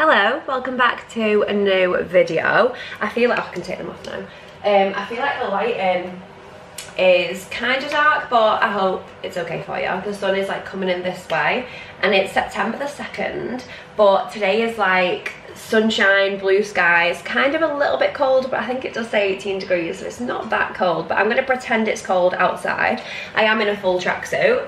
Hello, welcome back to a new video. I feel like I can take them off now. I feel like the lighting is kind of dark, but I hope it's okay for you. The sun is like coming in this way and it's September the 2nd, but today is like sunshine, blue skies, kind of a little bit cold, but I think it does say 18 degrees, so it's not that cold, but I'm going to pretend it's cold outside. I am in a full tracksuit.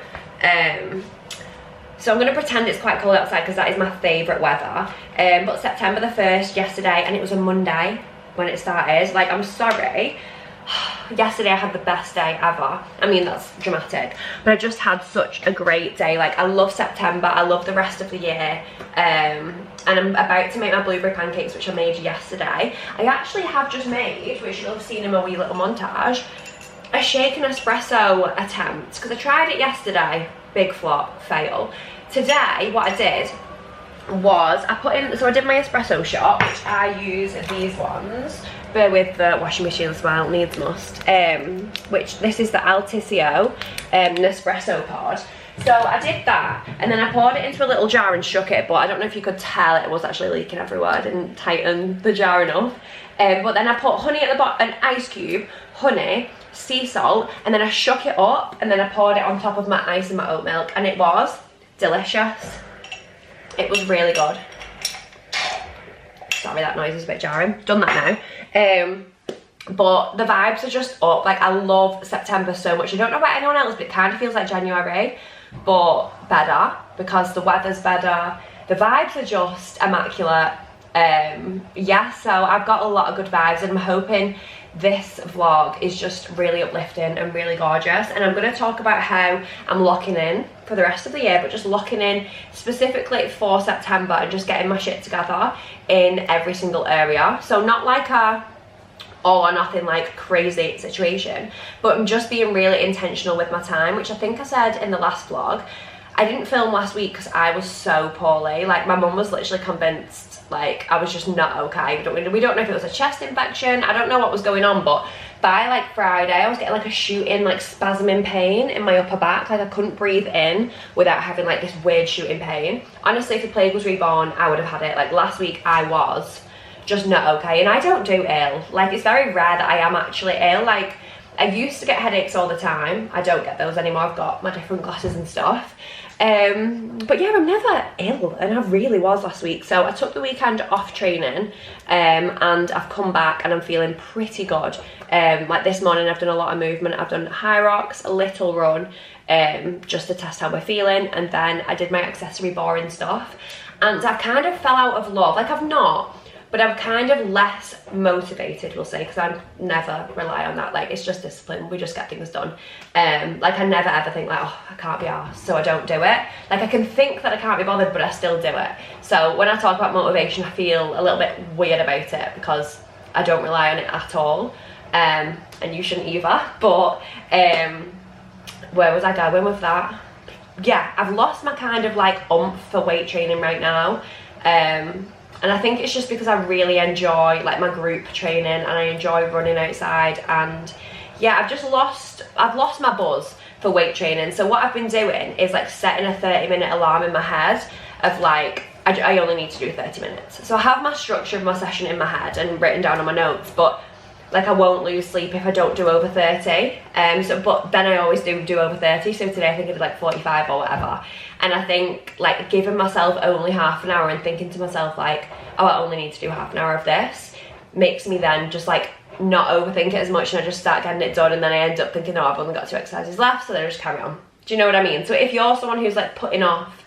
So I'm going to pretend it's quite cold outside because that is my favourite weather. But September the 1st, yesterday, and it was a Monday when it started. Like, I'm sorry. Yesterday I had the best day ever. I mean, that's dramatic. But I just had such a great day. Like, I love September. I love the rest of the year. And I'm about to make my blueberry pancakes, which I made yesterday. I actually have just made, which you'll have seen in my wee little montage, a shaken espresso attempt. Because I tried it yesterday. Big flop, fail. Today, what I did was I put in, so I did my espresso shot, which I use these ones, but with the washing machine as well, needs must, which this is the Alticio Nespresso pod. So I did that, and then I poured it into a little jar and shook it, but I don't know if you could tell it was actually leaking everywhere. I didn't tighten the jar enough. But then I put honey at the bottom, an ice cube, honey, sea salt, and then I shook it up, and then I poured it on top of my ice and my oat milk, and it was delicious. It was really good. Sorry, that noise is a bit jarring. Done that now. But the vibes are just up. Like, I love September so much. I don't know about anyone else, but it kind of feels like January, but better because the weather's better. The vibes are just immaculate. Yeah, so I've got a lot of good vibes, and I'm hoping this vlog is just really uplifting and really gorgeous. And I'm going to talk about how I'm locking in for the rest of the year, but just locking in specifically for September and just getting my shit together in every single area. So not like a all or nothing like crazy situation, but I'm just being really intentional with my time, which I think I said in the last vlog. I didn't film last week because I was so poorly. Like, my mum was literally convinced like I was just not okay. We don't know if it was a chest infection. I don't know what was going on, but by like Friday I was getting like a shooting, like spasming pain in my upper back. Like, I couldn't breathe in without having like this weird shooting pain. Honestly, if the plague was reborn, I would have had it. Like, last week I was just not okay, and I don't do ill. Like, it's very rare that I am actually ill. Like, I used to get headaches all the time. I don't get those anymore. I've got my different glasses and stuff. But yeah, I'm never ill, and I really was last week. So I took the weekend off training, and I've come back and I'm feeling pretty good. Like, this morning I've done a lot of movement. I've done high rocks, a little run, just to test how we're feeling, and then I did my accessory boring stuff, and I kind of fell out of love. Like, I've not, but I'm kind of less motivated, we'll say, because I never rely on that. Like, it's just discipline. We just get things done. Like, I never ever think like, oh, I can't be arsed, so I don't do it. Like, I can think that I can't be bothered, but I still do it. So when I talk about motivation, I feel a little bit weird about it because I don't rely on it at all. And you shouldn't either. But where was I going with that? Yeah, I've lost my kind of like oomph for weight training right now. And I think it's just because I really enjoy like my group training, and I enjoy running outside, and yeah, I've lost my buzz for weight training. So what I've been doing is like setting a 30-minute alarm in my head of like, I only need to do 30 minutes. So I have my structure of my session in my head and written down on my notes, but like, I won't lose sleep if I don't do over 30. But then I always do over 30. So today I think I did like 45 or whatever. And I think like giving myself only half an hour and thinking to myself like, oh, I only need to do half an hour of this, makes me then just like not overthink it as much, and I just start getting it done, and then I end up thinking, oh, I've only got 2 exercises left, so then I just carry on. Do you know what I mean? So if you're someone who's like putting off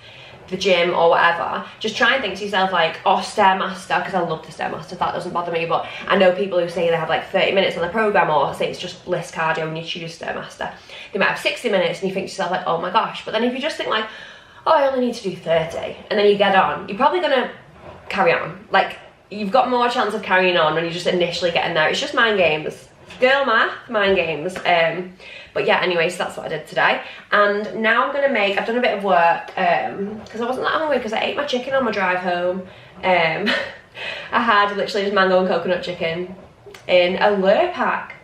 the gym or whatever, just try and think to yourself like, oh, Stairmaster, because I love the Stairmaster, that doesn't bother me. But I know people who say they have like 30 minutes on the program, or say it's just list cardio and you choose Stairmaster, they might have 60 minutes, and you think to yourself like, oh my gosh. But then if you just think like, oh, I only need to do 30, and then you get on, you're probably gonna carry on. Like, you've got more chance of carrying on when you just initially get in there. It's just mind games, girl math, mind games. But yeah, anyway, so that's what I did today. And now I'm gonna make, I've done a bit of work because I wasn't that hungry because I ate my chicken on my drive home. I had literally just mango and coconut chicken in a lure pack.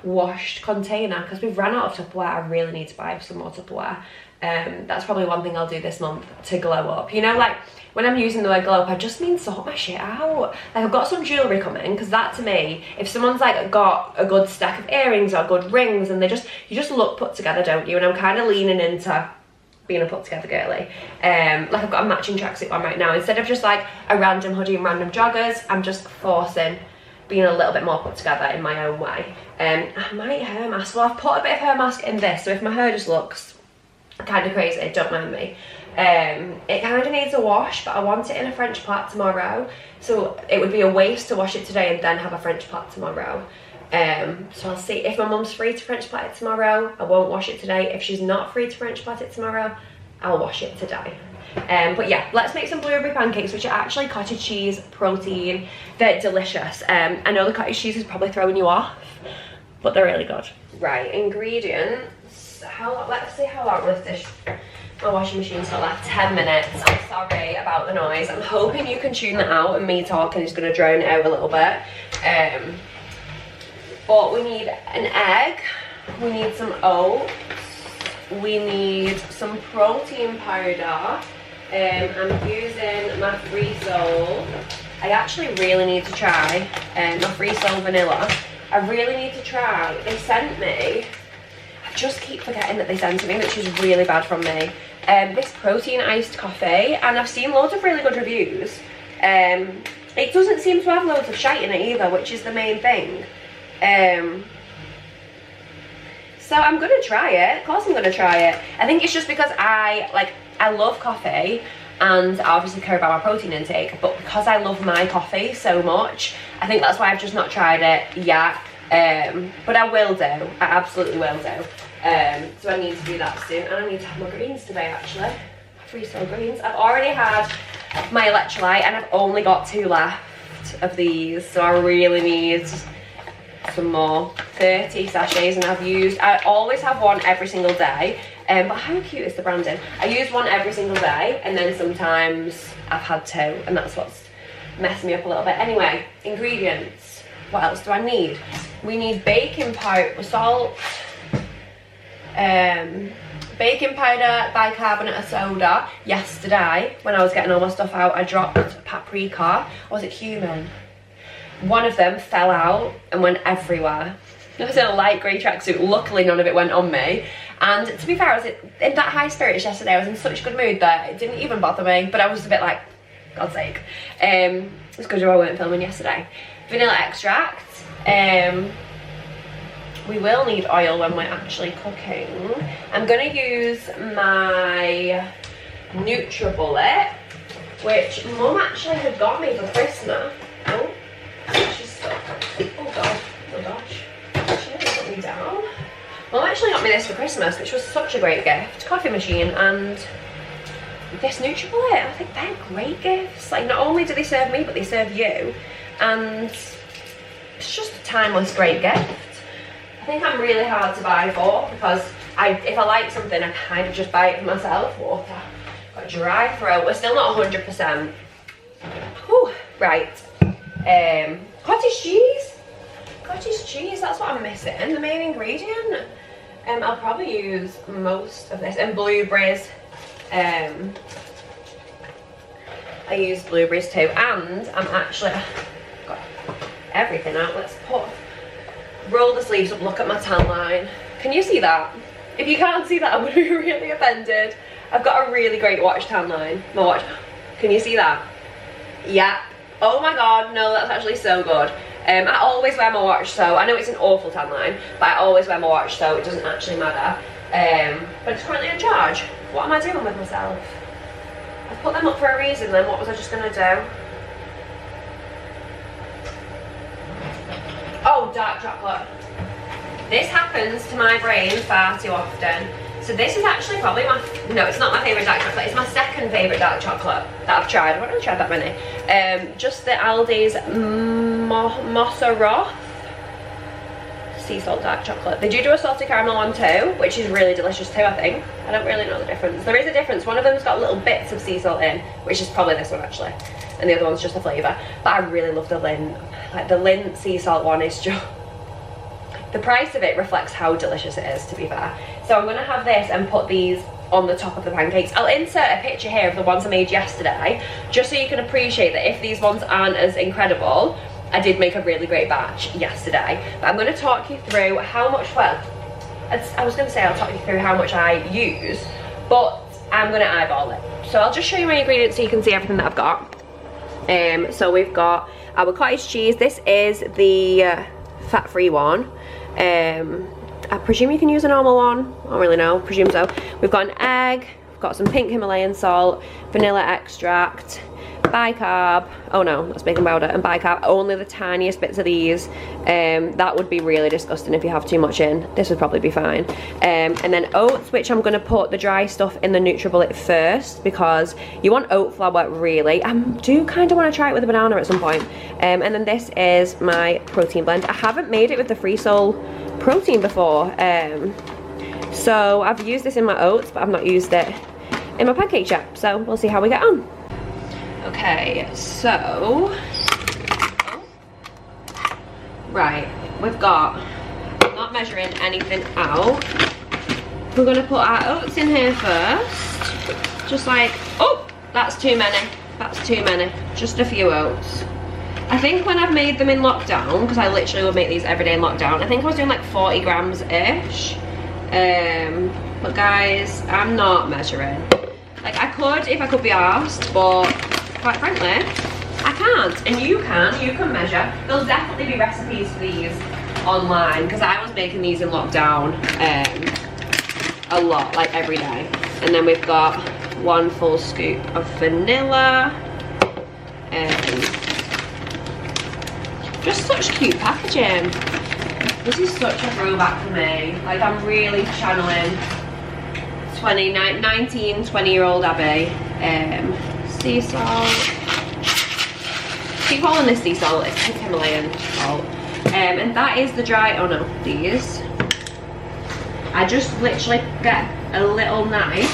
washed container because we've run out of Tupperware. I really need to buy some more Tupperware. That's probably one thing I'll do this month to glow up. You know, like when I'm using the word glow up, I just mean sort my shit out. Like I've got some jewellery coming, because that to me, if someone's like got a good stack of earrings or good rings and you just look put together, don't you? And I'm kind of leaning into being a put together girly. Like I've got a matching tracksuit on right now. Instead of just like a random hoodie and random joggers, I'm just forcing being a little bit more put together in my own way. I might hair mask. Well, I've put a bit of hair mask in this, so if my hair just looks kind of crazy, don't mind me. It kind of needs a wash, but I want it in a French plait tomorrow, so it would be a waste to wash it today and then have a French plait tomorrow. So I'll see if my mum's free to French plait it tomorrow. I won't wash it today. If she's not free to French plait it tomorrow, I'll wash it today. But yeah, let's make some blueberry pancakes, which are actually cottage cheese protein. They're delicious. I know the cottage cheese is probably throwing you off, but they're really good. Right, ingredients. Let's see how long this my washing machine's got left. 10 minutes. I'm sorry about the noise. I'm hoping you can tune that out, and me talking is going to drone it out a little bit. But we need an egg, we need some oats, we need some protein powder. I'm using my Freesoul. I actually really need to try my Freesoul vanilla. I really need to try. They sent me, I just keep forgetting that they sent it me, which is really bad from me. This protein iced coffee, and I've seen loads of really good reviews. It doesn't seem to have loads of shite in it either, which is the main thing. So I'm gonna try it. Of course I'm gonna try it. I think it's just because I love coffee, and I obviously care about my protein intake, but because I love my coffee so much, I think that's why I've just not tried it yet. But I will do. I absolutely will do. So I need to do that soon, and I need to have my greens today actually. Freesoul greens. I've already had my electrolyte, and I've only got 2 left of these, so I really need some more. 30 sachets, and I always have one every single day. But how cute is the branding? I use one every single day, and then sometimes I've had 2, and that's what's messing me up a little bit. Anyway, ingredients. What else do I need? We need baking powder, salt, baking powder, bicarbonate of soda. Yesterday, when I was getting all my stuff out, I dropped paprika. Or was it cumin? One of them fell out and went everywhere. I was in a light grey tracksuit. Luckily, none of it went on me. And to be fair, I was in that high spirits yesterday. I was in such good mood that it didn't even bother me. But I was a bit like, God's sake. It's good I weren't filming yesterday. Vanilla extract. We will need oil when we're actually cooking. I'm going to use my NutriBullet, which Mum actually had got me for Christmas. Oh, she's stuck. Oh God, oh gosh. She nearly put me down. Mum actually got me this for Christmas, which was such a great gift. Coffee machine and this NutriBullet. I think they're great gifts. Like, not only do they serve me, but they serve you. And it's just a timeless great gift. I think I'm really hard to buy for, because if I like something, I kind of just buy it for myself. Water. Got a dry throat. We're still not 100%. Whew. Right. Cottage cheese. Cottage cheese, that's what I'm missing. The main ingredient. I'll probably use most of this. And blueberries. I use blueberries too. And I'm actually got everything out. Let's roll the sleeves up, look at my tan line. Can you see that? If you can't see that, I'm going to be really offended. I've got a really great watch tan line. My watch. Can you see that? Yeah. Oh my God, no, that's actually so good. I always wear my watch, so I know it's an awful tan line, but I always wear my watch, so it doesn't actually matter. But it's currently on charge. What am I doing with myself? I've put them up for a reason, then what was I just going to do? Oh, dark chocolate. This happens to my brain far too often. So this is actually probably no, it's not my favourite dark chocolate. It's my second favourite dark chocolate that I've tried. I've not really tried that many. Just the Aldi's Mozzarella sea salt dark chocolate. They do a salted caramel one too, which is really delicious too, I think. I don't really know the difference. There is a difference. One of them's got little bits of sea salt in, which is probably this one actually. And the other one's just a flavour. But I really love the Lindt. Like the Lindt sea salt one is just the price of it reflects how delicious it is, to be fair. So I'm gonna have this and put these on the top of the pancakes. I'll insert a picture here of the ones I made yesterday, just so you can appreciate that if these ones aren't as incredible, I did make a really great batch yesterday. But I'm gonna talk you through how much, well, I was gonna say I'll talk you through how much I use, but I'm gonna eyeball it. So I'll just show you my ingredients so you can see everything that I've got. So we've got our cottage cheese. This is the fat-free one. I presume you can use a normal one. I don't really know, presume so. We've got an egg, we've got some pink Himalayan salt, vanilla extract, bicarb, oh no, that's baking powder, and bicarb, only the tiniest bits of these. That would be really disgusting if you have too much in. This would probably be fine. And then oats, which I'm gonna put the dry stuff in the NutriBullet first, because you want oat flour really. I do kind of want to try it with a banana at some point. And then this is my protein blend. I haven't made it with the Freesoul protein before. So I've used this in my oats, but I've not used it in my pancake yet. So we'll see how we get on. Okay, so, right, we've got, I'm not measuring anything out. We're gonna put our oats in here first, just like, oh, that's too many, just a few oats. I think when I've made them in lockdown, because I literally would make these every day in lockdown, I think I was doing like 40 grams-ish. But guys, I'm not measuring. Like, I could if I could be arsed, but quite frankly, I can't. And you can measure. There'll definitely be recipes for these online, because I was making these in lockdown a lot, like every day. And then we've got 1 full scoop of vanilla. Just such cute packaging. This is such a throwback for me. Like, I'm really channeling 19, 20-year-old Abby. Sea salt. Keep calling this sea salt, it's Himalayan salt. And that is the dry, oh no, these. I just literally get a little knife,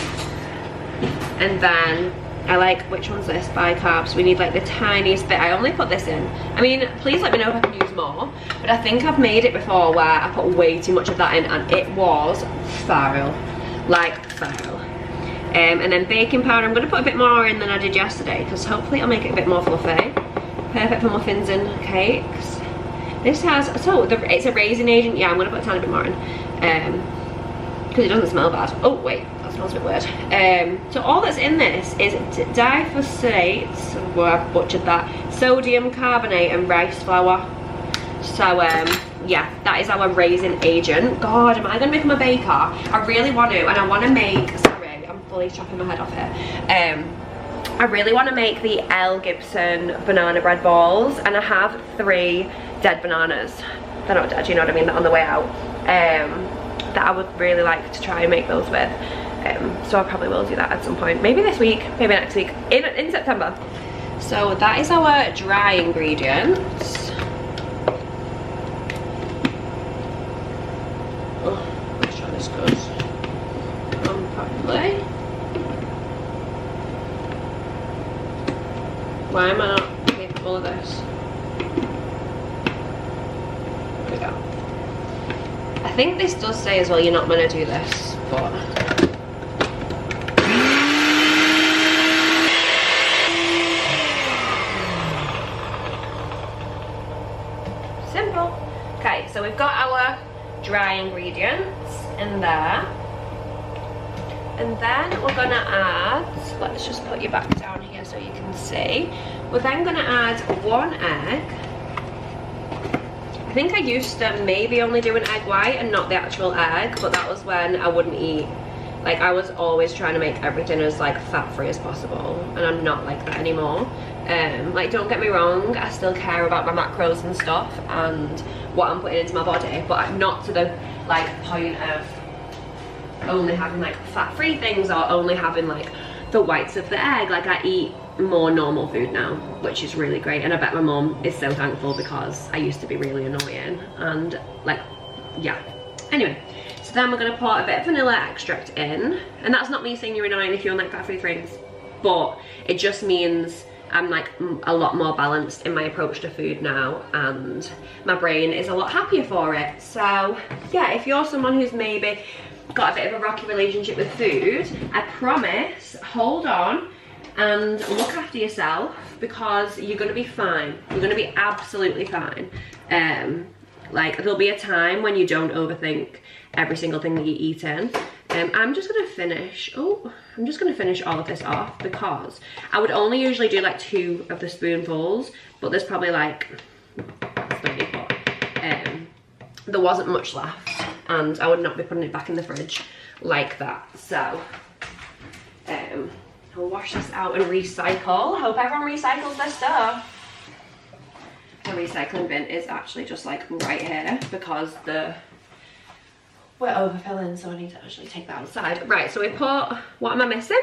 and then I like, which one's this? Bicarb. We need like the tiniest bit. I only put this in. I mean, please let me know if I can use more, but I think I've made it before where I put way too much of that in, and it was foul. Like, foul. And then baking powder, I'm going to put a bit more in than I did yesterday, because hopefully it'll make it a bit more fluffy. Perfect for muffins and cakes. This has, so it's a raisin agent. Yeah, I'm going to put a tiny bit more in, because it doesn't smell bad. Oh wait, that smells a bit weird. So all that's in this is diphosphates, well, I've butchered that, sodium carbonate and rice flour. So yeah, that is our raisin agent. God, am I going to become a baker? I really want to, and I want to make, sorry, I'm fully chopping my head off here. I really want to make the L. Gibson banana bread balls, and I have 3 dead bananas. They're not dead, you know what I mean, they're on the way out. That I would really like to try and make those with. So I probably will do that at some point. Maybe this week, maybe next week, in September. So that is our dry ingredients. Oh, let's try this goes properly. Why am I not capable of this? There we go. I think this does say as well you're not meant to do this, but simple. Okay, so we've got our dry ingredients in there, and then we're gonna add, let's just put you back down here so you can see, we're then gonna add 1 egg. I think I used to maybe only do an egg white and not the actual egg, but that was when I wouldn't eat, like I was always trying to make everything as like fat free as possible, and I'm not like that anymore. Like, don't get me wrong, I still care about my macros and stuff and what I'm putting into my body, but not to the like point of only having like fat free things or only having like the whites of the egg. Like, I eat more normal food now, which is really great, and I bet my mum is so thankful, because I used to be really annoying, and like, yeah. Anyway, so then we're gonna put a bit of vanilla extract in, and that's not me saying you're annoying if you don't like fat-free things, but it just means I'm like a lot more balanced in my approach to food now, and my brain is a lot happier for it. So yeah, if you're someone who's maybe got a bit of a rocky relationship with food, I promise, hold on and look after yourself, because you're gonna be fine. You're gonna be absolutely fine. Like, there'll be a time when you don't overthink every single thing that you eat in. I'm just gonna finish all of this off, because I would only usually do like 2 of the spoonfuls, but there's probably like 30, but there wasn't much left, and I would not be putting it back in the fridge like that. So I'll wash this out and recycle. I hope everyone recycles their stuff. The recycling bin is actually just like right here, because we're overfilling, so I need to actually take that outside. Right, so we put, what am I missing?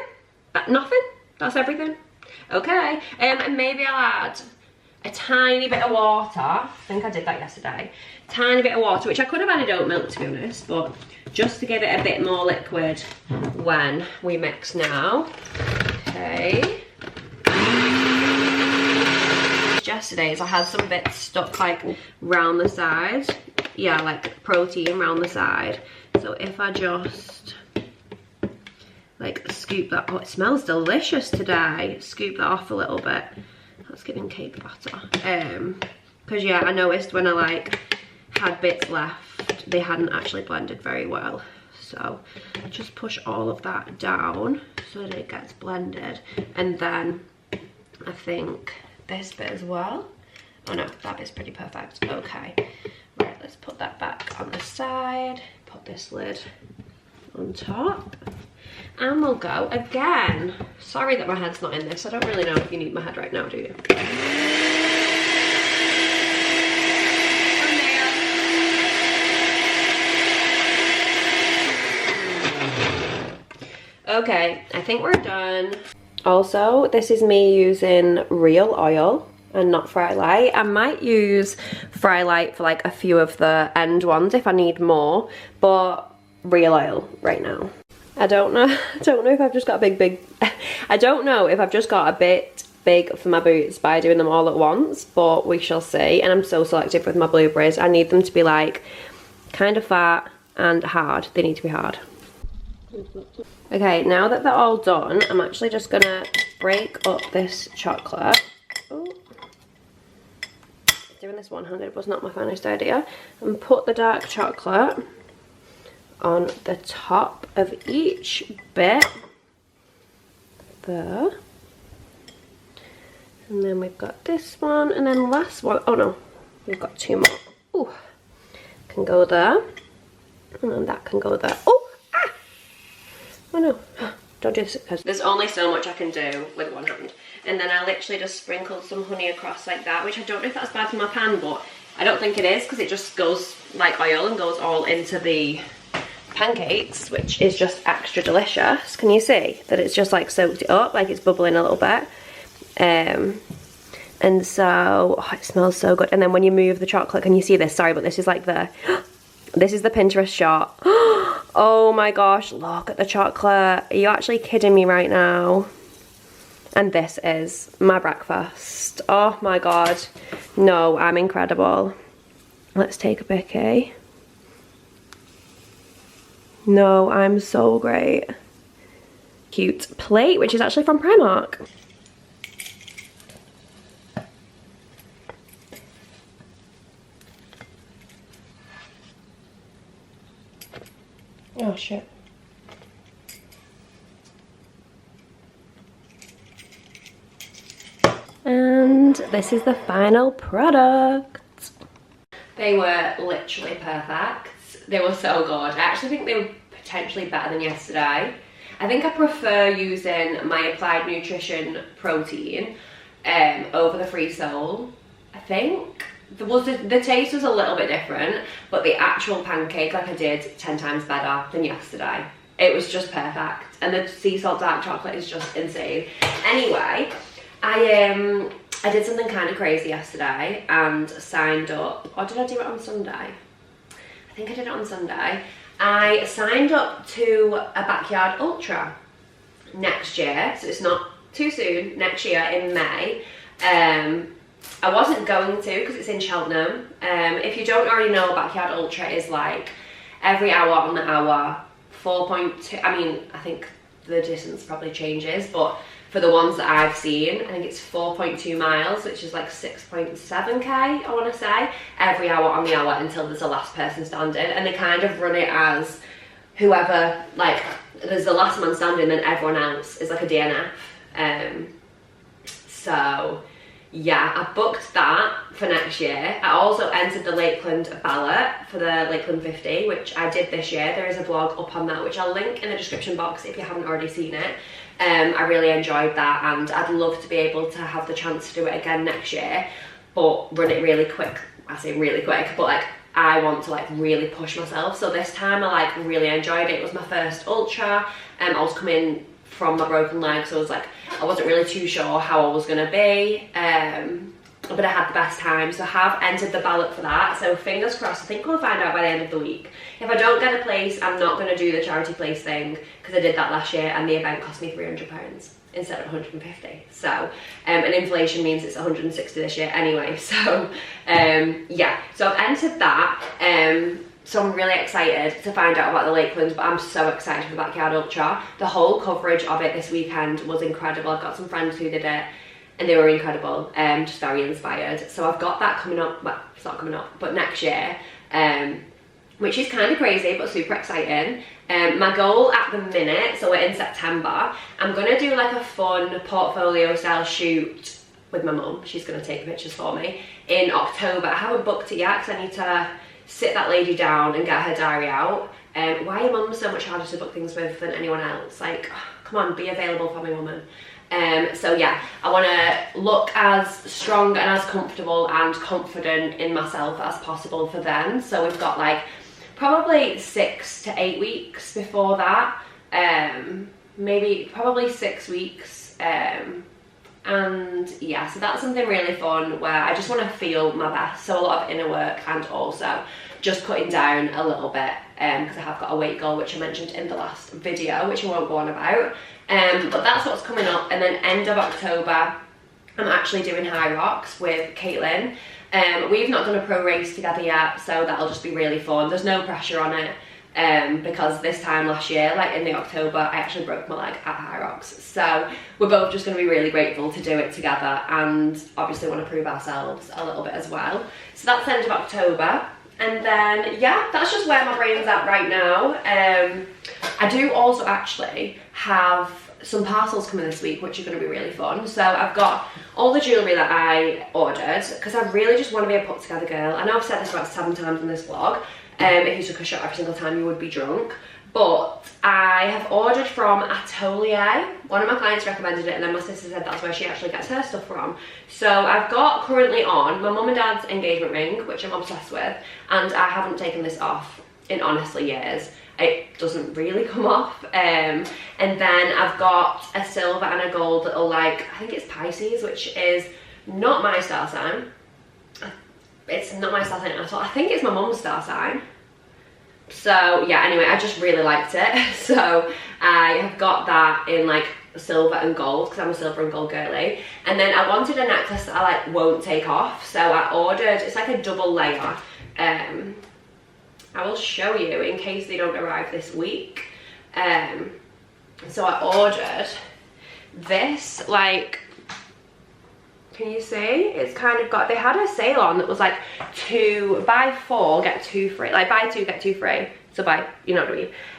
Nothing? That's everything? Okay, and maybe I'll add a tiny bit of water. I think I did that yesterday. Tiny bit of water, which I could have added oat milk, to be honest, but just to give it a bit more liquid when we mix now. Okay. Yesterday is I had some bits stuck like round the side. Yeah, like protein round the side. So if I just like scoop that, oh, it smells delicious today. Scoop that off a little bit. That's giving cake batter. Because yeah, I noticed when I like had bits left, they hadn't actually blended very well. So just push all of that down so that it gets blended. And then I think this bit as well. Oh no, that bit's pretty perfect. Okay, right, let's put that back on the side. Put this lid on top. And we'll go again. Sorry that my head's not in this. I don't really know if you need my head right now, do you? Okay, I think we're done. Also, this is me using real oil and not Fry Light. I might use Fry Light for like a few of the end ones if I need more, but real oil right now. I don't know if I've just got a big I don't know if I've just got a bit big for my boots by doing them all at once, but we shall see. And I'm so selective with my blueberries. I need them to be like kind of fat and hard. They need to be hard. Okay, now that they're all done, I'm actually just gonna break up this chocolate. Ooh. Doing this one-handed was not my finest idea. And put the dark chocolate on the top of each bit. There. And then we've got this one, and then last one. Oh no, we've got 2 more. Ooh, can go there. And then that can go there. Oh! Oh no, don't do this, because there's only so much I can do with one hand. And then I literally just sprinkled some honey across like that, which I don't know if that's bad for my pan, but I don't think it is, because it just goes like oil and goes all into the pancakes, which is just extra delicious. Can you see that it's just like soaked it up, like it's bubbling a little bit? And so, oh, it smells so good. And then when you move the chocolate, can you see this? Sorry, but this is like the... This is the Pinterest shot. Oh my gosh, look at the chocolate. Are you actually kidding me right now? And this is my breakfast. Oh my god. No, I'm incredible. Let's take a picky. No, I'm so great. Cute plate, which is actually from Primark. Oh shit. And this is the final product. They were literally perfect. They were so good. I actually think they were potentially better than yesterday. I think I prefer using my Applied Nutrition protein over the Freesoul. I think. The taste was a little bit different, but the actual pancake, like I did 10 times better than yesterday. It was just perfect, and the sea salt dark chocolate is just insane. Anyway, I did something kind of crazy yesterday and signed up, or did I do it on Sunday? I think I did it on Sunday. I signed up to a backyard ultra next year, so it's not too soon, next year in May. I wasn't going to because it's in Cheltenham. If you don't already know, Backyard Ultra is like every hour on the hour, 4.2, I mean, I think the distance probably changes, but for the ones that I've seen, I think it's 4.2 miles, which is like 6.7k, I want to say, every hour on the hour until there's the last person standing. And they kind of run it as whoever, like, there's the last man standing, then everyone else is like a DNF. So yeah, I booked that for next year. I also entered the Lakeland ballot for the Lakeland 50, which I did this year. There is a blog up on that, which I'll link in the description box if you haven't already seen it. I really enjoyed that, and I'd love to be able to have the chance to do it again next year, but run it really quick. I say really quick, but like I want to like really push myself. So this time I like really enjoyed it. It was my first ultra. I was coming from my broken leg, so I was like, I wasn't really too sure how I was gonna be, but I had the best time. So I have entered the ballot for that, so fingers crossed. I think we'll find out by the end of the week. If I don't get a place, I'm not going to do the charity place thing, because I did that last year and the event cost me £300 instead of 150. So and inflation means it's 160 this year anyway. So yeah, so I've entered that. So I'm really excited to find out about the Lakeland, but I'm so excited for the Backyard Ultra. The whole coverage of it this weekend was incredible. I've got some friends who did it and they were incredible, just very inspired. So I've got that coming up, well, it's not coming up, but next year, which is kind of crazy, but super exciting. My goal at the minute, so we're in September, I'm gonna do like a fun portfolio style shoot with my mum. She's gonna take pictures for me in October. I haven't booked it yet because I need to sit that lady down and get her diary out. Why are mums so much harder to book things with than anyone else? Like, oh, come on, be available for me, woman. So yeah, I want to look as strong and as comfortable and confident in myself as possible for then. So we've got like probably 6 to 8 weeks before that, maybe probably 6 weeks, and yeah, so that's something really fun where I just want to feel my best. So a lot of inner work and also just cutting down a little bit, because I have got a weight goal which I mentioned in the last video, which I won't go on about. But that's what's coming up. And then end of October, I'm actually doing High Rocks with Caitlin. We've not done a pro race together yet, so that'll just be really fun. There's no pressure on it, because this time last year, like in the October, I actually broke my leg at High Rocks. So we're both just going to be really grateful to do it together, and obviously want to prove ourselves a little bit as well. So that's end of October. And then, yeah, that's just where my brain's at right now. I do also actually have some parcels coming this week, which are going to be really fun. So I've got all the jewellery that I ordered, because I really just want to be a put together girl. I know I've said this about 7 times in this vlog. If you took a shot every single time, you would be drunk. But I have ordered from Atelier. One of my clients recommended it, and then my sister said that's where she actually gets her stuff from. So I've got currently on my mum and dad's engagement ring, which I'm obsessed with, and I haven't taken this off in honestly years. It doesn't really come off. And then I've got a silver and a gold little, like, I think it's Pisces, which is not my star sign. It's not my star sign at all. I think it's my mum's star sign. So yeah, anyway, I just really liked it. So I have got that in like silver and gold, because I'm a silver and gold girly. And then I wanted a necklace that I like won't take off, so I ordered, it's like a double layer. I will show you in case they don't arrive this week. So I ordered this, like, can you see? It's kind of got, they had a sale on that was like 2 buy 4 get 2 free, like buy 2 get 2 free. So buy, you know what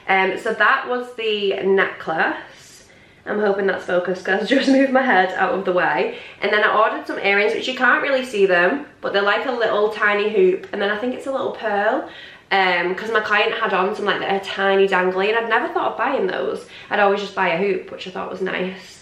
I mean. So that was the necklace. I'm hoping that's focused because I just moved my head out of the way. And then I ordered some earrings, which you can't really see them, but they're like a little tiny hoop. And then I think it's a little pearl, because my client had on some like a tiny dangly, and I'd never thought of buying those. I'd always just buy a hoop, which I thought was nice.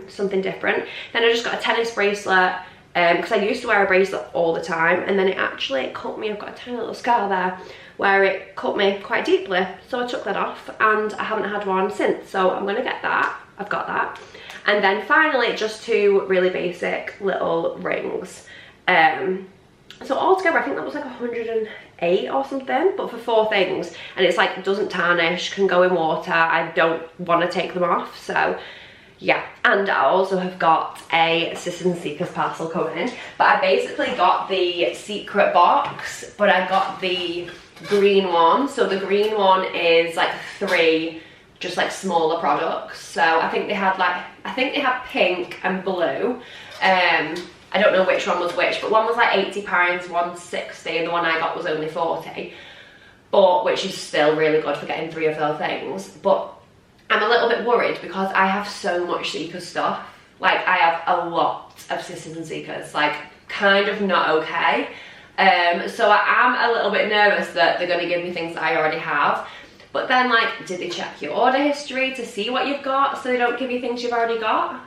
Something different. Then I just got a tennis bracelet, because I used to wear a bracelet all the time, and then it cut me. I've got a tiny little scar there where it cut me quite deeply, so I took that off and I haven't had one since. So I'm gonna get that. I've got that. And then finally just 2 really basic little rings. So altogether I think that was like 108 or something, but for 4 things, and it's like, it doesn't tarnish, can go in water. I don't want to take them off, so yeah, and I also have got a Sisters and Seekers parcel coming, but I basically got the secret box, but I got the green one. So the green one is like 3 just like smaller products. So I think they had like, I think they had pink and blue. I don't know which one was which, but one was like £80, one's 60, and the one I got was only 40, but which is still really good for getting 3 of those things. But I'm a little bit worried because I have so much Seekers stuff. Like, I have a lot of Sisters and Seekers, like kind of not okay. So I am a little bit nervous that they're going to give me things that I already have. But then, like, did they check your order history to see what you've got so they don't give you things you've already got?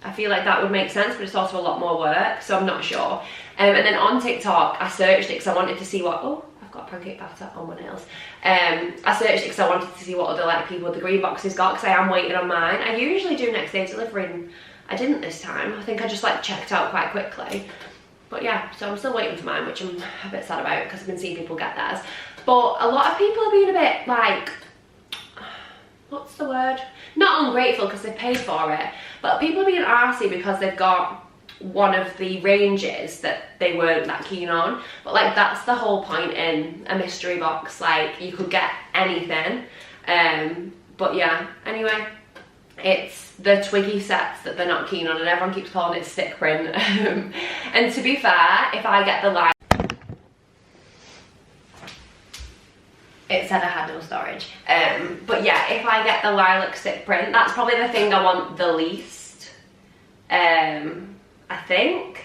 I feel like that would make sense, but it's also a lot more work, so I'm not sure. And then on TikTok, I searched it because I wanted to see what, oh, I've got pancake batter on my nails. I searched it because I wanted to see what other like people with the green boxes got, because I am waiting on mine. I usually do next day delivery, and I didn't this time. I think I just like checked out quite quickly. But yeah, so I'm still waiting for mine, which I'm a bit sad about because I've been seeing people get theirs. But a lot of people are being a bit like, what's the word? Not ungrateful because they paid for it, but people are being arsey because they've got one of the ranges that they weren't that keen on. But like, that's the whole point in a mystery box, like you could get anything. But yeah, anyway, it's the Twiggy sets that they're not keen on, and everyone keeps calling it stick print. And to be fair, if I get the light, it said I had no storage. But yeah, if I get the lilac stick print, that's probably the thing I want the least. I think.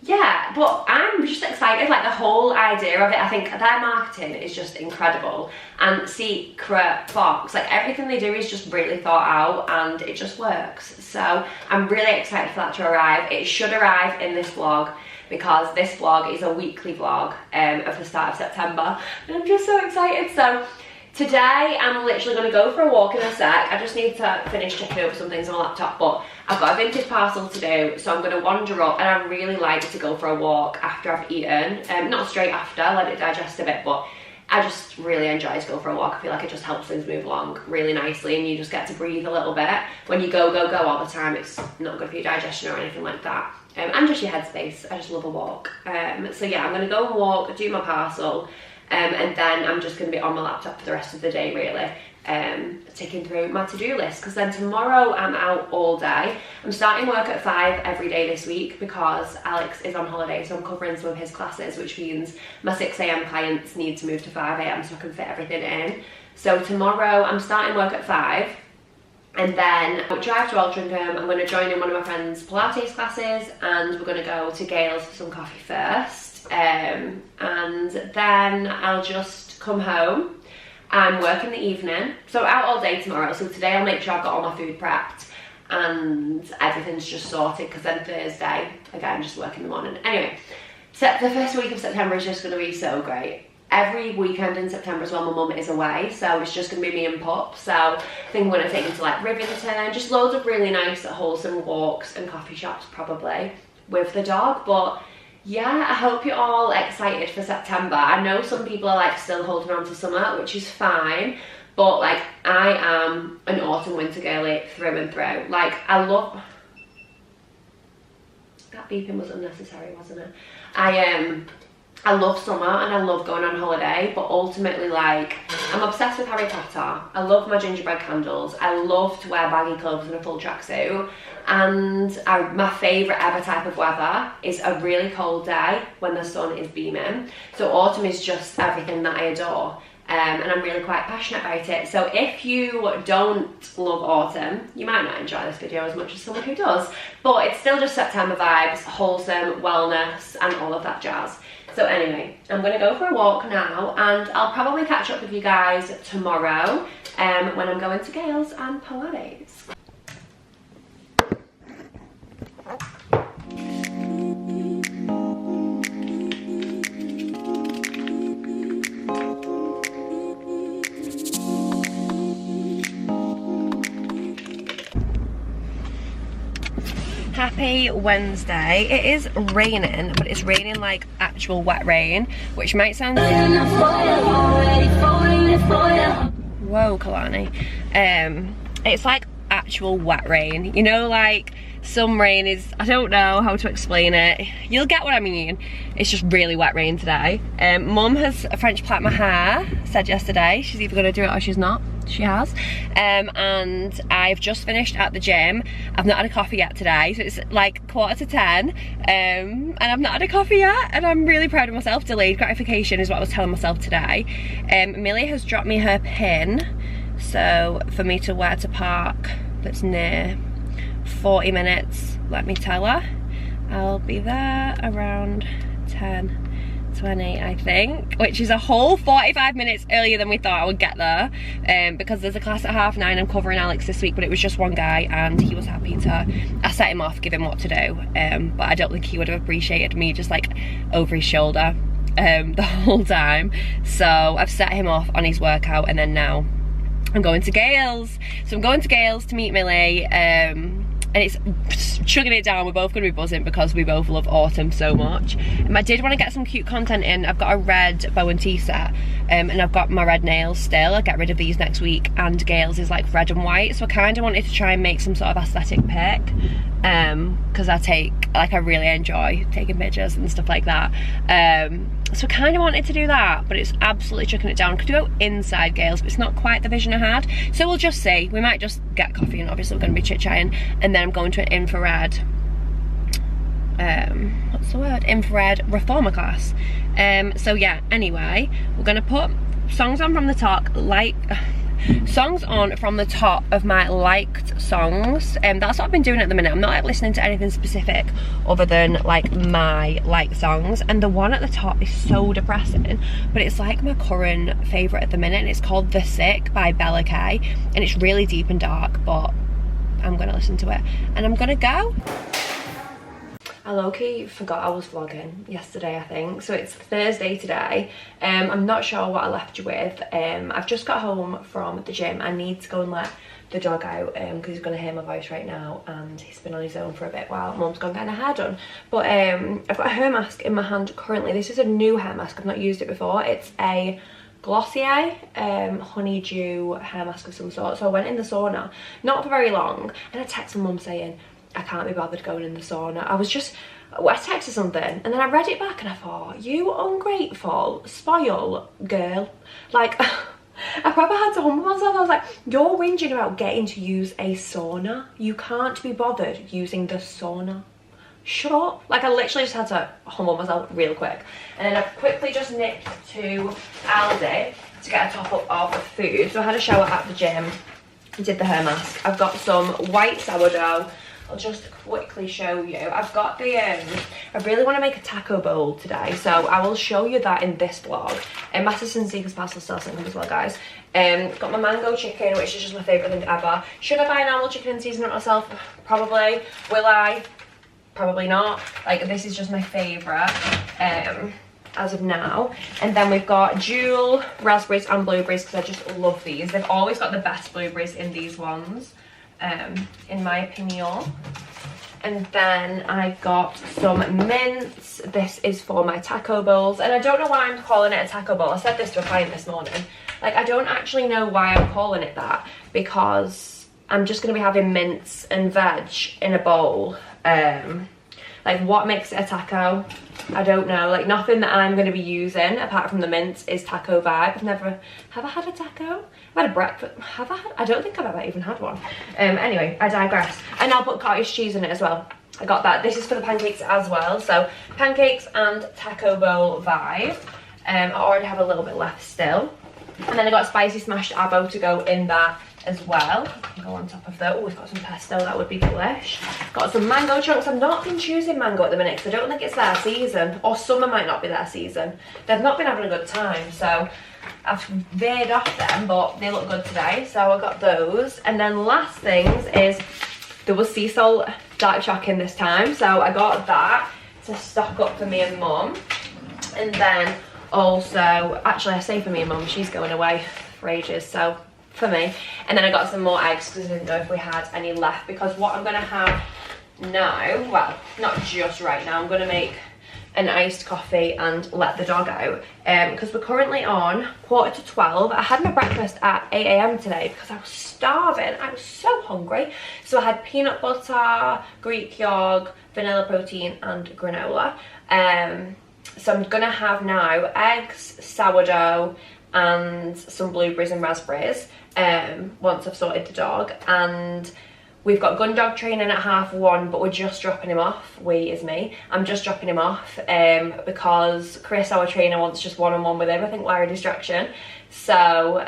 Yeah, but I'm just excited, like the whole idea of it. I think their marketing is just incredible. And Secret Box, like everything they do is just really thought out and it just works. So I'm really excited for that to arrive. It should arrive in this vlog, because this vlog is a weekly vlog of the start of September, and I'm just so excited. So today I'm literally going to go for a walk in a sec. I just need to finish checking over some things on my laptop, but I've got a vintage parcel to do, so I'm going to wander up, and I really like to go for a walk after I've eaten. Not straight after, let it digest a bit, but I just really enjoy to go for a walk. I feel like it just helps things move along really nicely, and you just get to breathe a little bit. When you go all the time, it's not good for your digestion or anything like that. And just your headspace. I just love a walk. So yeah, I'm going to go and walk, do my parcel, and then I'm just going to be on my laptop for the rest of the day, really, ticking through my to-do list, because then tomorrow I'm out all day. I'm starting work at 5 every day this week because Alex is on holiday, so I'm covering some of his classes, which means my 6 AM clients need to move to 5 AM so I can fit everything in. So tomorrow I'm starting work at 5. And then I'll drive to Altrincham. I'm going to join in one of my friend's Pilates classes, and we're going to go to Gales for some coffee first. And then I'll just come home and work in the evening. So out all day tomorrow. So today I'll make sure I've got all my food prepped and everything's just sorted, because then Thursday, again, just work in the morning. Anyway, so the first week of September is just going to be so great. Every weekend in September as well, my mum is away, so it's just going to be me and Pup. So I think I'm going to take him to like Rivington, just loads of really nice wholesome walks and coffee shops probably with the dog. But yeah, I hope you're all excited for September. I know some people are like still holding on to summer, which is fine, but like I am an autumn winter girly through and through. Like I love, that beeping was unnecessary, wasn't it? I love summer and I love going on holiday, but ultimately, like, I'm obsessed with Harry Potter. I love my gingerbread candles. I love to wear baggy clothes and a full tracksuit. And my favourite ever type of weather is a really cold day when the sun is beaming. So autumn is just everything that I adore. And I'm really quite passionate about it. So if you don't love autumn, you might not enjoy this video as much as someone who does. But it's still just September vibes, wholesome, wellness, and all of that jazz. So anyway, I'm going to go for a walk now, and I'll probably catch up with you guys tomorrow when I'm going to Gales and Pilates. Happy Wednesday. It is raining, but it's raining like actual wet rain, which might sound... Whoa, Kalani. It's like actual wet rain. You know, like some rain is, I don't know how to explain it. You'll get what I mean. It's just really wet rain today. Mum has French plait my hair, said yesterday. She's either gonna do it or she's not. She has. And I've just finished at the gym. I've not had a coffee yet today, so it's like 9:45, and I've not had a coffee yet, and I'm really proud of myself. Delayed gratification is what I was telling myself today. Millie has dropped me her pin, so for me to where to park, that's near 40 minutes, let me tell her. I'll be there around 10:20, I think, which is a whole 45 minutes earlier than we thought I would get there, because there's a class at 9:30. I'm covering Alex this week, but it was just one guy and he was happy to, I set him off, give him what to do, but I don't think he would have appreciated me just like over his shoulder the whole time. So I've set him off on his workout, and then now I'm going to Gales. So I'm going to Gales to meet Millie, and it's chugging it down. We're both going to be buzzing because we both love autumn so much. I did want to get some cute content in. I've got a red bow and tea set, and I've got my red nails still. I'll get rid of these next week, and Gales is like red and white, so I kind of wanted to try and make some sort of aesthetic pic, because I really enjoy taking pictures and stuff like that. So I kind of wanted to do that, but it's absolutely chucking it down. Could go inside Gales, but it's not quite the vision I had. So we'll just see. We might just get coffee, and obviously we're going to be chit-chatting, and then I'm going to an infrared, what's the word? Infrared reformer class. So yeah, anyway, we're going to put songs on from the top, songs on from the top of my liked songs. That's what I've been doing at the minute. I'm not like listening to anything specific other than like my liked songs, and the one at the top is so depressing, but it's like my current favourite at the minute, and it's called The Sick by Bella K, and it's really deep and dark, but I'm gonna listen to it and I'm gonna go. I low-key forgot I was vlogging yesterday, I think. So it's Thursday today. I'm not sure what I left you with. I've just got home from the gym. I need to go and let the dog out because he's going to hear my voice right now, and he's been on his own for a bit while Mum's gone getting her hair done. But I've got a hair mask in my hand currently. This is a new hair mask. I've not used it before. It's a Glossier honeydew hair mask of some sort. So I went in the sauna, not for very long, and I texted Mum saying, I can't be bothered going in the sauna. I texted something, and then I read it back and I thought, you ungrateful, spoil girl. Like, I probably had to humble myself. I was like, you're whinging about getting to use a sauna. You can't be bothered using the sauna. Shut up. Like, I literally just had to humble myself real quick. And then I quickly just nipped to Aldi to get a top up of food. So I had a shower at the gym, did the hair mask. I've got some white sourdough. I'll just quickly show you. I've got the, I really want to make a taco bowl today, so I will show you that in this vlog. And Masterson Seekers parcel still sent them as well, guys. Got my mango chicken, which is just my favourite thing ever. Should I buy an animal chicken and season it myself? Probably. Will I? Probably not. Like, this is just my favourite as of now. And then we've got Jewel, raspberries and blueberries, because I just love these. They've always got the best blueberries in these ones, in my opinion. And then I got some mints. This is for my taco bowls, and I don't know why I'm calling it a taco bowl. I said this to a client this morning. Like, I don't actually know why I'm calling it that, because I'm just going to be having mints and veg in a bowl. Like, what makes it a taco? I don't know. Like, nothing that I'm going to be using apart from the mints is taco vibe. Have I had a taco? I've had a breakfast. Have I had? I don't think I've ever even had one. Anyway, I digress. And I'll put cottage cheese in it as well. I got that. This is for the pancakes as well. So pancakes and taco bowl vibe. I already have a little bit left still. And then I got spicy smashed avo to go in that as well. Go on top of that. Oh, we've got some pesto, that would be delish. Got some mango chunks. I've not been choosing mango at the minute because I don't think it's their season, or summer might not be their season. They've not been having a good time, so I've veered off them, but they look good today, so I got those. And then last things is there was sea salt dark chocolate this time, so I got that to stock up for me and Mum. And then also, actually I say for me and Mum, she's going away for ages, so for me. And then I got some more eggs because I didn't know if we had any left, because what I'm going to have now, well, not just right now, I'm going to make an iced coffee and let the dog out, because we're currently on 11:45. I had my breakfast at 8 AM today because I was starving. I was so hungry. So I had peanut butter, Greek yogurt, vanilla protein and granola. So I'm gonna have now eggs, sourdough and some blueberries and raspberries once I've sorted the dog. And we've got gun dog training at 1:30, but we're just dropping him off. We is me. I'm just dropping him off because Chris, our trainer, wants just one-on-one with him. I think we're a distraction. So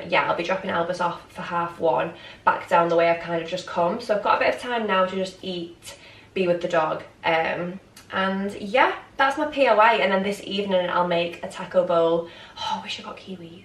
yeah, I'll be dropping Albus off for 1:30 back down the way I've kind of just come. So I've got a bit of time now to just eat, be with the dog. And yeah, that's my POA. And then this evening I'll make a taco bowl. Oh, I wish I got kiwis.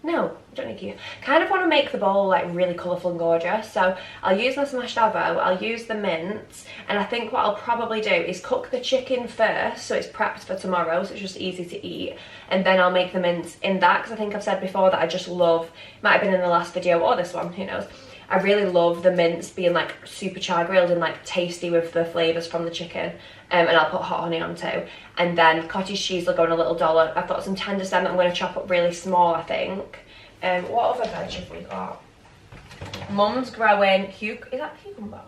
No, I don't need kiwis. Kind of want to make the bowl like really colourful and gorgeous. So I'll use my smashed avo, I'll use the mince, and I think what I'll probably do is cook the chicken first so it's prepped for tomorrow, so it's just easy to eat. And then I'll make the mince in that, because I think I've said before that I just love, might have been in the last video or this one, who knows. I really love the mince being like super char grilled and like tasty with the flavours from the chicken. And I'll put hot honey on too. And then cottage cheese will go in a little dollop. I've got some tender stem that I'm going to chop up really small, I think. What other veg have we got? Mum's growing, is that cucumber?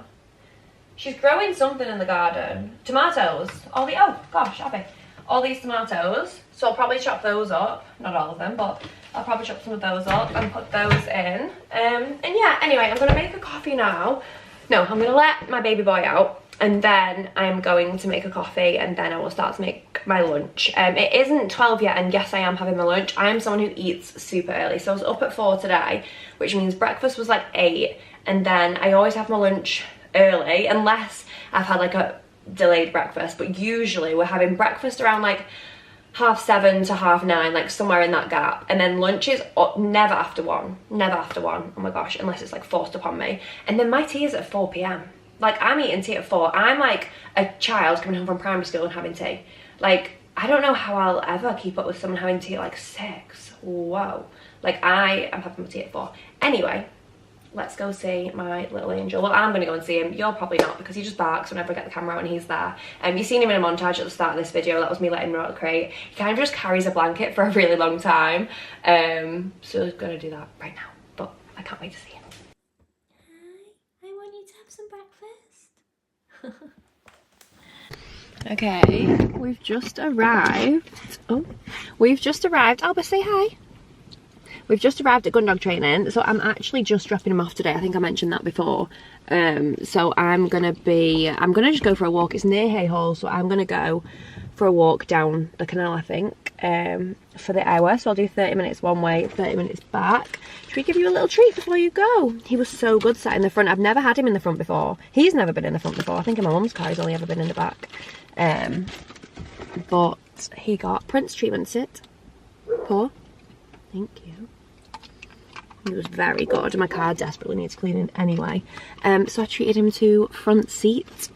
She's growing something in the garden. Tomatoes. Oh gosh, Abby. All these tomatoes. So I'll probably chop those up. Not all of them, but I'll probably chop some of those up and put those in. And yeah, anyway, I'm going to make a coffee now. No, I'm going to let my baby boy out. And then I'm going to make a coffee, and then I will start to make my lunch. It isn't 12 yet, and yes, I am having my lunch. I am someone who eats super early. So I was up at 4 today, which means breakfast was like 8. And then I always have my lunch early, unless I've had like a delayed breakfast. But usually we're having breakfast around like 7:30 to 9:30, like somewhere in that gap. And then lunch is never after 1. Never after 1. Oh my gosh, unless it's like forced upon me. And then my tea is at 4 PM. Like, I'm eating tea at 4. I'm like a child coming home from primary school and having tea. Like, I don't know how I'll ever keep up with someone having tea at like 6. Whoa. Like, I am having my tea at 4. Anyway, let's go see my little angel. Well, I'm going to go and see him. You're probably not, because he just barks whenever I get the camera out and he's there. You've seen him in a montage at the start of this video. That was me letting him out of the crate. He kind of just carries a blanket for a really long time. So I'm going to do that right now. But I can't wait to see him. Some breakfast. Okay, we've just arrived. Oh, we've just arrived. Albert, say hi. We've just arrived at gun dog training, so I'm actually just dropping him off today. I think I mentioned that before. So I'm gonna just go for a walk. It's near Hay Hall, so I'm gonna go for a walk down the canal, I think, for the hour. So I'll do 30 minutes one way, 30 minutes back. Should we give you a little treat before you go? He was so good sat in the front. I've never had him in the front before. He's never been in the front before. I think in my mum's car he's only ever been in the back. But he got Prince treatment. Sit. Paw. Thank you. He was very good. My car desperately needs cleaning anyway. So I treated him to front seat.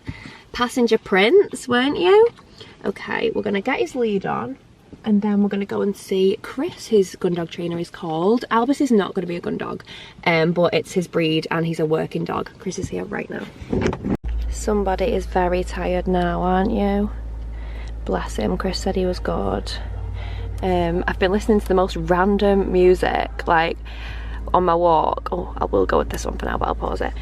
Passenger Prince, weren't you? Okay, we're going to get his lead on, and then we're going to go and see Chris. His gun dog trainer is called. Albus is not going to be a gun dog, but it's his breed and he's a working dog. Chris is here right now. Somebody is very tired now, aren't you? Bless him. Chris said he was good. I've been listening to the most random music, like, on my walk. Oh, I will go with this one for now, but I'll pause it.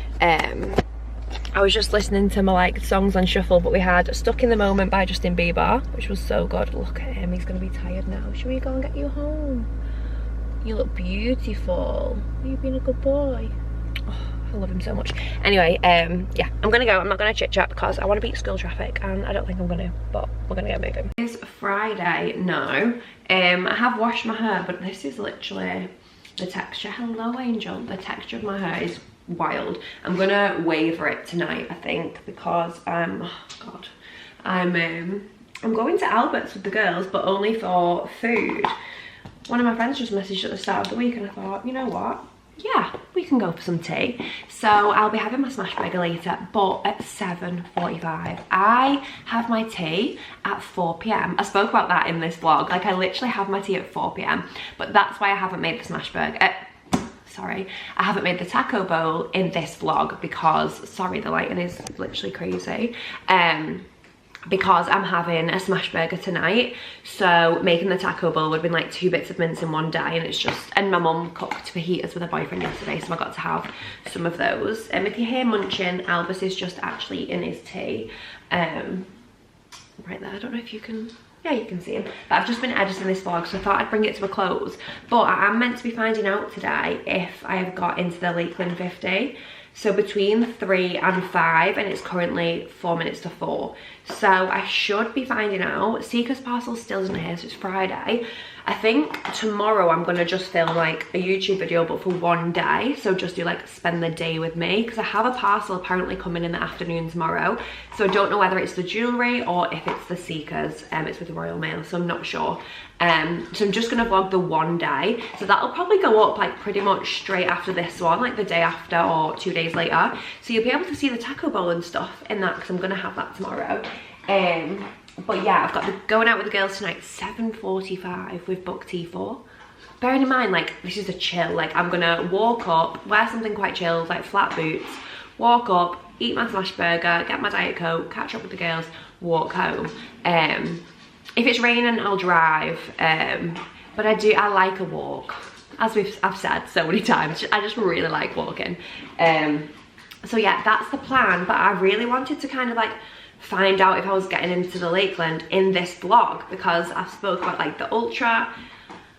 I was just listening to my like songs on shuffle, but we had Stuck in the Moment by Justin Bieber, which was so good. Look at him, he's gonna be tired now. Should we go and get you home? You look beautiful. Are you being a good boy? Oh, I love him so much. Anyway, yeah, I'm gonna go. I'm not gonna chit chat because I want to beat school traffic, and I don't think I'm gonna, but we're gonna get moving. It's Friday now. I have washed my hair, but this is literally the texture. Hello, Angel. The texture of my hair is wild. I'm gonna waver it tonight, I think, because I'm going to Albert's with the girls, but only for food. One of my friends just messaged at the start of the week, and I thought, you know what, yeah, we can go for some tea. So I'll be having my smash burger later, but at 7:45. I have my tea at 4 PM. I spoke about that in this vlog. Like, I literally have my tea at 4 PM, but that's why I haven't made the smash burger. Sorry, I haven't made the taco bowl in this vlog because, sorry, the lighting is literally crazy. because I'm having a smash burger tonight. So making the taco bowl would have been like 2 bits of mince in one day, and it's just, and my mum cooked fajitas with her boyfriend yesterday, so I got to have some of those. And if you hear munching, Albus is just actually in his tea. Right there, I don't know if you can, yeah, you can see him. But I've just been editing this vlog, so I thought I'd bring it to a close. But I am meant to be finding out today if I have got into the Lakeland 50. So between 3 and 5, and it's currently 4 minutes to 4. So I should be finding out. Seeker's parcel still isn't here, so it's Friday. I think tomorrow I'm gonna just film like a YouTube video, but for one day. So just do like spend the day with me, because I have a parcel apparently coming in the afternoon tomorrow. So I don't know whether it's the jewellery or if it's the Seekers. It's with the Royal Mail, so I'm not sure. So I'm just gonna vlog the one day. So that'll probably go up like pretty much straight after this one, like the day after or 2 days later. So you'll be able to see the taco bowl and stuff in that, because I'm gonna have that tomorrow. But yeah, I've got the going out with the girls tonight, 7:45 with booked T4. Bearing in mind, like, this is a chill, like, I'm gonna walk up, wear something quite chilled, like flat boots, walk up, eat my smash burger, get my Diet Coke, catch up with the girls, walk home. If it's raining, I'll drive, but I like a walk, as I've said so many times. I just really like walking. So yeah, that's the plan, but I really wanted to kind of like find out if I was getting into the Lakeland in this vlog, because I've spoke about like the ultra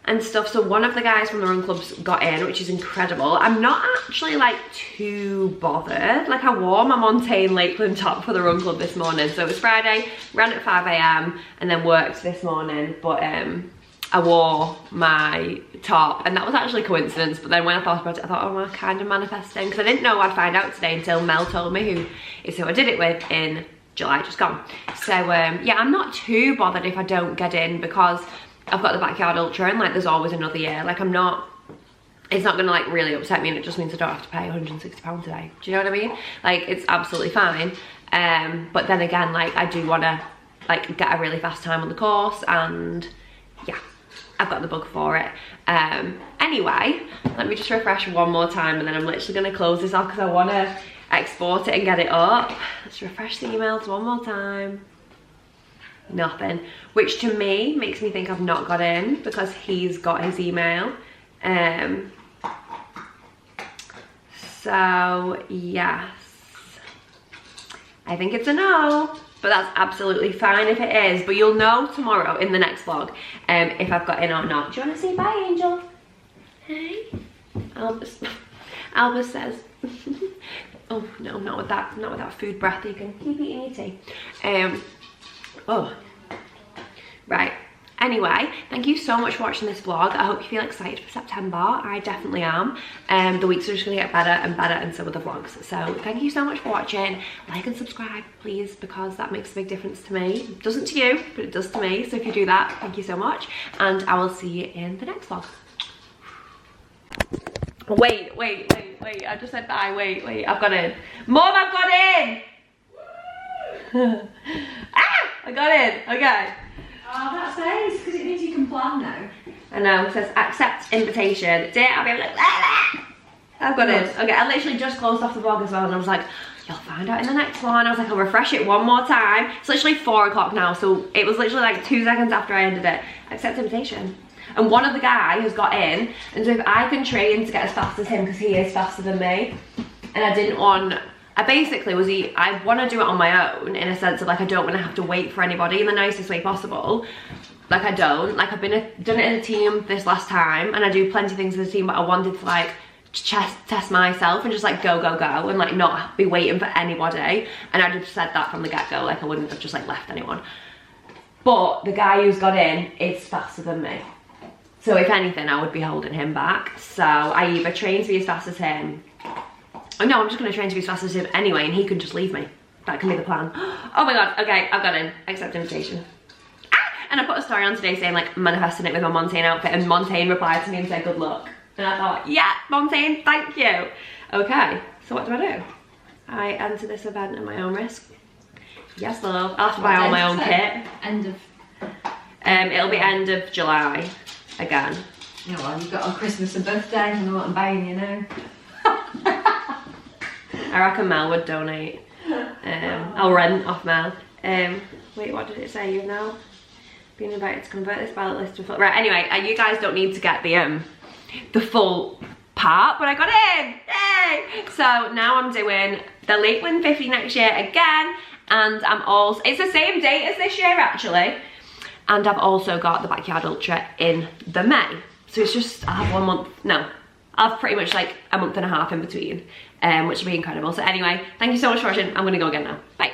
and stuff. So one of the guys from the run clubs got in, which is incredible. I'm not actually like too bothered. Like, I wore my Montaigne Lakeland top for the run club this morning. So it was Friday, ran at 5 AM and then worked this morning, but I wore my top, and that was actually a coincidence. But then when I thought about it, I thought, oh, I'm kind of manifesting, because I didn't know I'd find out today until Mel told me, who is who I did it with in July just gone. So yeah, I'm not too bothered if I don't get in, because I've got the Backyard Ultra, and like there's always another year. Like, I'm not, it's not gonna like really upset me, and it just means I don't have to pay £160 today. Do you know what I mean? Like, it's absolutely fine. But then again, like, I do want to like get a really fast time on the course, and yeah, I've got the bug for it. Anyway, let me just refresh one more time, and then I'm literally gonna close this off, because I want to export it and get it up. Let's refresh the emails one more time. Nothing, which to me makes me think I've not got in, because he's got his email. So yes, I think it's a no, but that's absolutely fine if it is. But you'll know tomorrow in the next vlog if I've got in or not. Do you want to say bye, Angel? Hey, Albus says oh no, not with that food breath. You can keep eating your tea. Oh, right. Anyway, thank you so much for watching this vlog. I hope you feel excited for September. I definitely am. The weeks are just gonna get better and better, and so are the vlogs. So thank you so much for watching. Like and subscribe, please, because that makes a big difference to me. It doesn't to you, but it does to me. So if you do that, thank you so much, and I will see you in the next vlog. Wait, I just said bye. Wait, I've got in. Mom, I've got in! Ah! I got in, okay. Oh, that's nice, because it means you can plan now. I know, it says accept invitation. Dear Abby, I'm like, I've got in. Okay, I literally just closed off the vlog as well, and I was like, you'll find out in the next one. I was like, I'll refresh it one more time. It's literally 4 o'clock now, so it was literally like 2 seconds after I ended it. Accept invitation. And one of the guys has got in, and so if I can train to get as fast as him, because he is faster than me, and I didn't want, I want to do it on my own, in a sense of like, I don't want to have to wait for anybody in the nicest way possible. Like, I don't, like, I've done it in a team this last time, and I do plenty of things as a team, but I wanted to like test myself and just like go, and like not be waiting for anybody. And I just said that from the get-go, like I wouldn't have just like left anyone. But the guy who's got in is faster than me. So if anything, I would be holding him back. So I either train to be as fast as him. Oh no, I'm just gonna train to be as fast as him anyway, and he can just leave me. That can be the plan. Oh my god, okay, I've got in. Accept invitation. Ah! And I put a story on today saying like manifesting it with my Montaigne outfit, and Montaigne replied to me and said good luck. And I thought, yeah, Montaigne, thank you. Okay, so what do? I enter this event at my own risk. Yes, love. I'll have to buy all my own kit. End of... it'll be end of July. Again. Yeah, well, you've got on Christmas and birthday, I know what I'm buying you now. I reckon Mel would donate. I'll rent off Mel. wait, what did it say? You've now been invited to convert this ballot list to full. Right, anyway, you guys don't need to get the full part, but I got it in, yay! So now I'm doing the Lakeland 50 next year again, and I'm also, it's the same date as this year actually, and I've also got the Backyard Ultra in the May. So it's just, I'll have 1 month, no, I'll have pretty much like a month and a half in between, which will be incredible. So anyway, thank you so much for watching. I'm gonna go again now, bye.